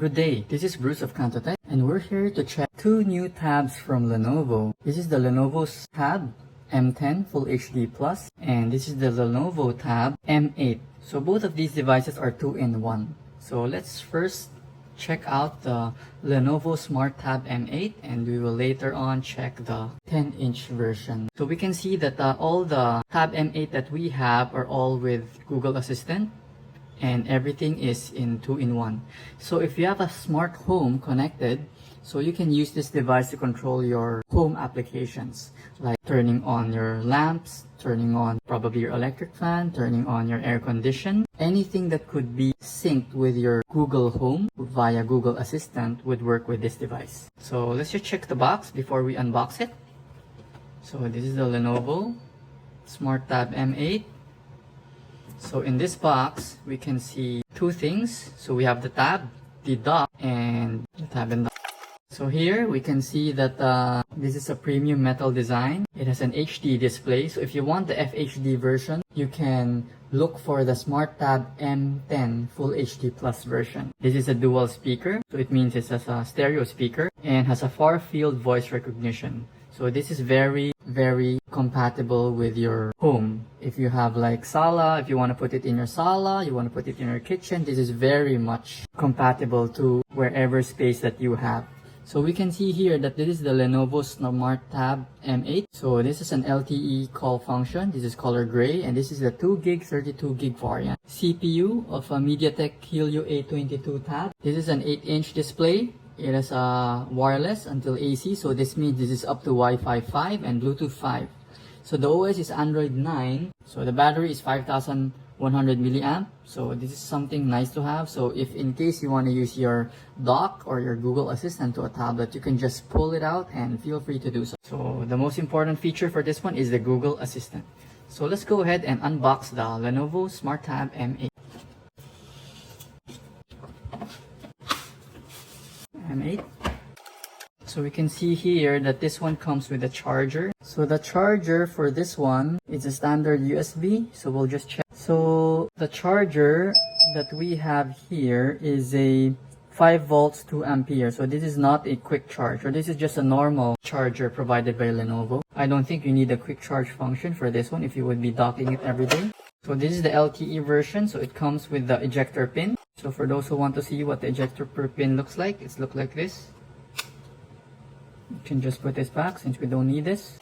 Good day, this is Bruce of Cantotech, and we're here to check two new tabs from Lenovo. This is the Lenovo Tab M10 Full HD Plus, and this is the Lenovo Tab M8. So both of these devices are 2-in-1. So let's first check out the Lenovo Smart Tab M8, and we will later on check the 10-inch version. So we can see that all the Tab M8 that we have are all with Google Assistant, and everything is in 2-in-1. So if you have a smart home connected, so you can use this device to control your home applications, like turning on your lamps, turning on probably your electric fan, turning on your air condition. Anything that could be synced with your Google Home via Google Assistant would work with this device. So let's just check the box before we unbox it. So this is the Lenovo Smart Tab M8. So in this box, we can see two things. So we have the tab, the dock, and the tab and dock. So here we can see that this is a premium metal design. It has an HD display. So if you want the FHD version, you can look for the Smart Tab M10 Full HD Plus version. This is a dual speaker. So it means it has a stereo speaker and has a far field voice recognition. So this is very compatible with your home. If you have like sala, if you want to put it in your sala, you want to put it in your kitchen, this is very much compatible to wherever space that you have. So we can see here that this is the Lenovo Smart Tab M8. So this is an LTE call function. This is color gray, and this is the 2GB, 32GB variant. CPU of a MediaTek Helio A22 Tab. This is an 8-inch display. It has a wireless until AC, so this means this is up to Wi-Fi 5 and Bluetooth 5. So the OS is Android 9. So the battery is 5100 milliamp. So this is something nice to have. So if in case you want to use your dock or your Google Assistant to a tablet, you can just pull it out and feel free to do so. So the most important feature for this one is the Google Assistant. So let's go ahead and unbox the Lenovo Smart Tab M8. So we can see here that this one comes with a charger. So the charger for this one is a standard USB. So we'll just check. So the charger that we have here is a 5 volts 2 ampere. So this is not a quick charge, or this is just a normal charger provided by Lenovo. I don't think you need a quick charge function for this one if you would be docking it every day. So this is the LTE version. So it comes with the ejector pin. So for those who want to see what the ejector pin looks like, it's look like this. You can just put this back since we don't need this.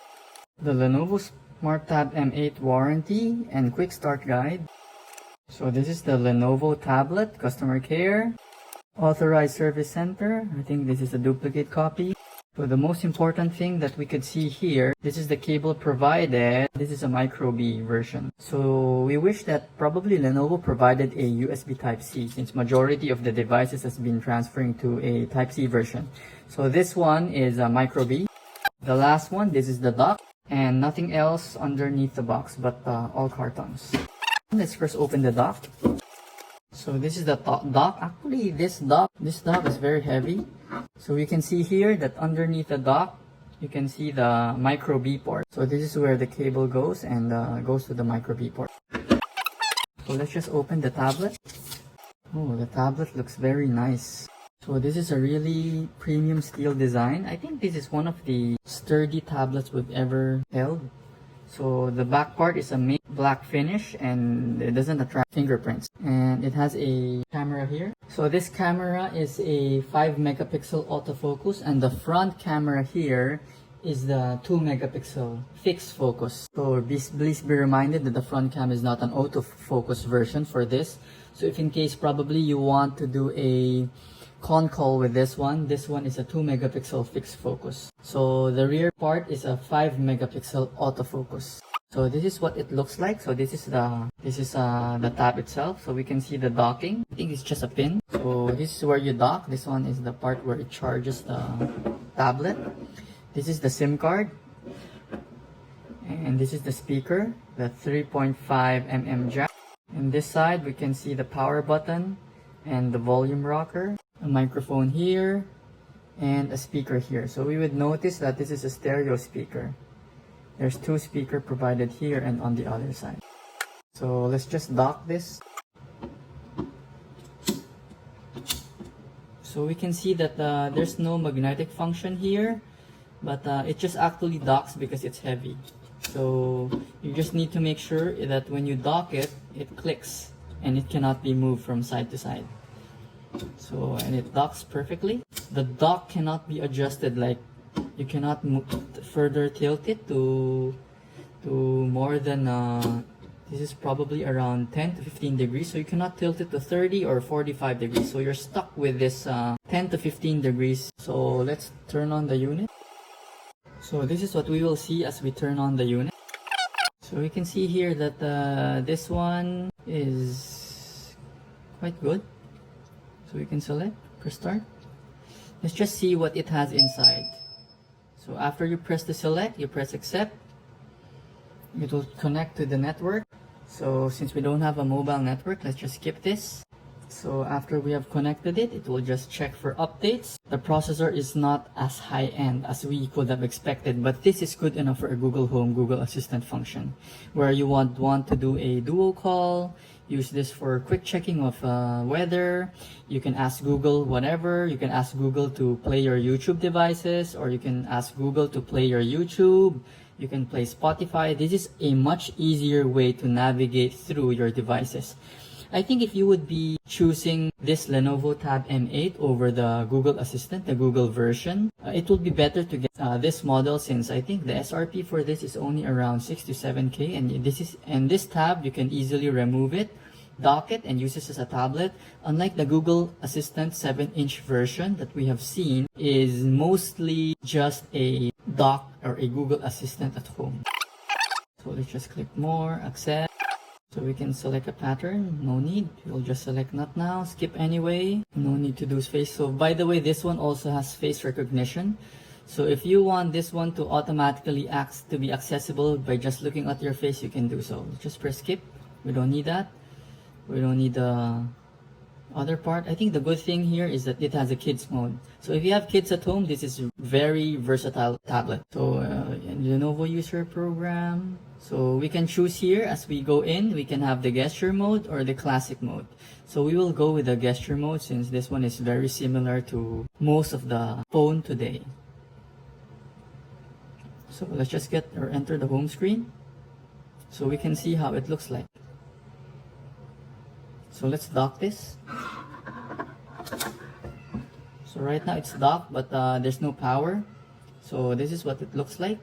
The Lenovo Smart Tab M8 warranty and quick start guide. So this is the Lenovo tablet, customer care, authorized service center. I think this is a duplicate copy. So the most important thing that we could see here, this is the cable provided. This is a micro B version. So we wish that probably Lenovo provided a USB Type-C, since majority of the devices has been transferring to a Type-C version. So this one is a micro B. The last one, this is the dock, and nothing else underneath the box but all cartons. Let's first open the dock. So this is the dock. Actually, this dock is very heavy. So you can see here that underneath the dock, you can see the micro B port. So this is where the cable goes and goes to the micro B port. So let's just open the tablet. Oh, the tablet looks very nice. So this is a really premium steel design. I think this is one of the sturdy tablets we've ever held. So the back part is a matte black finish, and it doesn't attract fingerprints. And it has a camera here. So this camera is a 5 megapixel autofocus, and the front camera here is the 2 megapixel fixed focus. So please be reminded that the front cam is not an autofocus version for this. So if in case probably you want to do a con call with this one is a 2 megapixel fixed focus. So the rear part is a 5 megapixel autofocus. So this is what it looks like. So this is the tab itself. So we can see the docking. I think it's just a pin. So this is where you dock. This one is the part where it charges the tablet. This is the SIM card. And this is the speaker, the 3.5mm jack. And this side we can see the power button and the volume rocker. A microphone here and a speaker here. So we would notice that this is a stereo speaker. There's 2 speakers provided here and on the other side. So let's just dock this. So we can see that there's no magnetic function here, but it just actually docks because it's heavy. So you just need to make sure that when you dock it, it clicks and it cannot be moved from side to side. So, and it docks perfectly. The dock cannot be adjusted, like you cannot further tilt it to more than this is probably around 10 to 15 degrees, so you cannot tilt it to 30 or 45 degrees, so you're stuck with this 10 to 15 degrees. So let's turn on the unit. So this is what we will see as we turn on the unit. So we can see here that this one is quite good. So we can select, press start. Let's just see what it has inside. So after you press the select, you press accept. It will connect to the network. So since we don't have a mobile network, let's just skip this. So after we have connected it, it will just check for updates. The processor is not as high-end as we could have expected, but this is good enough for a Google Home, Google Assistant function, where you want to do a duo call. Use this for quick checking of weather. You can ask Google whatever. You can ask Google to play your YouTube devices, or you can ask Google to play your YouTube. You can play Spotify. This is a much easier way to navigate through your devices. I think if you would be choosing this Lenovo Tab M8 over the Google Assistant, the Google version, it would be better to get this model, since I think the SRP for this is only around 6 to 7K, and this tab you can easily remove it, dock it, and use this as a tablet. Unlike the Google Assistant 7-inch version that we have seen, is mostly just a dock or a Google Assistant at home. So let's just click more, accept. So we can select a pattern, no need. We'll just select not now, skip anyway. No need to do face. So by the way, this one also has face recognition. So if you want this one to automatically be accessible by just looking at your face, you can do so. Just press skip. We don't need that. We don't need the other part. I think the good thing here is that it has a kids mode. So if you have kids at home, this is very versatile tablet. So Lenovo user program. So we can choose here as we go in. We can have the gesture mode or the classic mode. So we will go with the gesture mode, since this one is very similar to most of the phone today. So let's just enter the home screen so we can see how it looks like. So let's dock this. So right now it's docked, but there's no power. So this is what it looks like.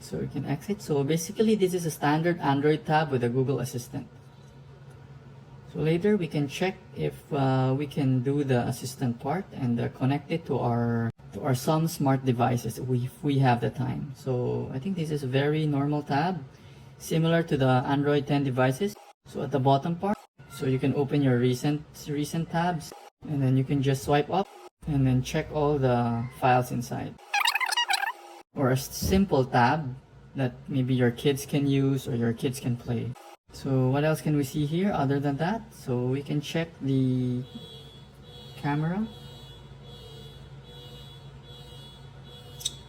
So we can exit. So basically this is a standard Android tab with a Google Assistant. So later we can check if we can do the assistant part and connect it to our some smart devices if we have the time. So I think this is a very normal tab, similar to the Android 10 devices. So at the bottom part, so you can open your recent tabs, and then you can just swipe up and then check all the files inside. Or a simple tab that maybe your kids can use or your kids can play. So what else can we see here other than that? So we can check the camera.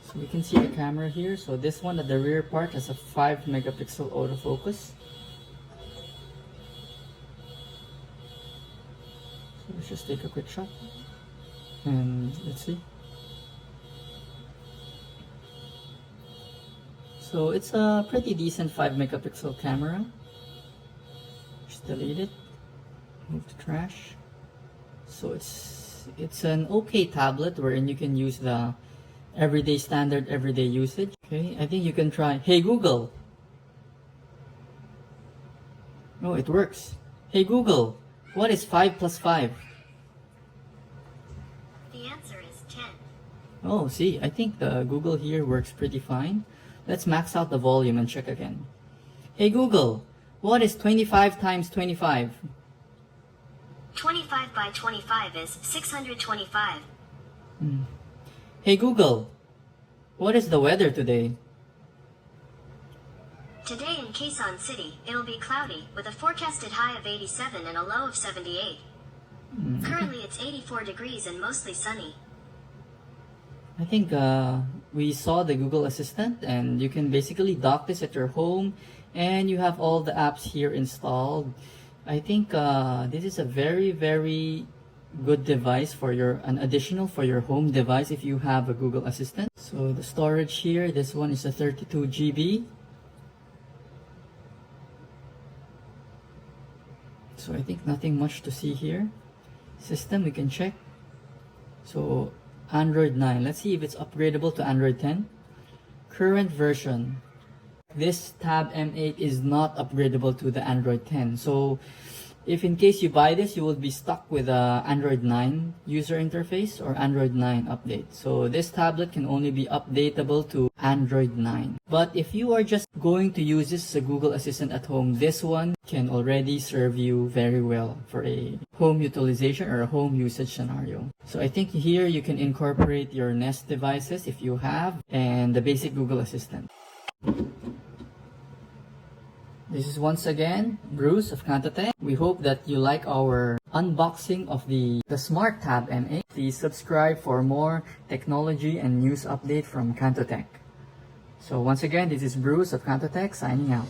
So we can see the camera here. So this one at the rear part has a 5 megapixel autofocus. So let's just take a quick shot and let's see. So it's a pretty decent 5 megapixel camera. Just delete it, move to trash. So it's an okay tablet wherein you can use the standard everyday usage. Okay, I think you can try, hey Google. Oh, it works. Hey Google, what is 5 plus 5? The answer is 10. Oh, see, I think the Google here works pretty fine. Let's max out the volume and check again. Hey Google, what is 25 times 25? 25 by 25 is 625. Hey Google, what is the weather today? Today in Quezon City, it'll be cloudy with a forecasted high of 87 and a low of 78. Currently it's 84 degrees and mostly sunny. I think we saw the Google Assistant, and you can basically dock this at your home, and you have all the apps here installed. I think this is a very good device for an additional for your home device if you have a Google Assistant. So the storage here, this one is a 32 GB. So I think nothing much to see here. System, we can check. So Android 9, let's see if it's upgradable to Android 10. Current version, this Tab M8 is not upgradable to the Android 10. So if in case you buy this, you will be stuck with a Android 9 user interface or Android 9 update. So this tablet can only be updatable to Android 9. But if you are just going to use this as a Google Assistant at home, this one can already serve you very well for a home utilization or a home usage scenario. So I think here you can incorporate your Nest devices if you have, and the basic Google Assistant. This is once again Bruce of CantoTech. We hope that you like our unboxing of the Smart Tab M8. Please subscribe for more technology and news update from CantoTech. So once again, this is Bruce of CantoTech signing out.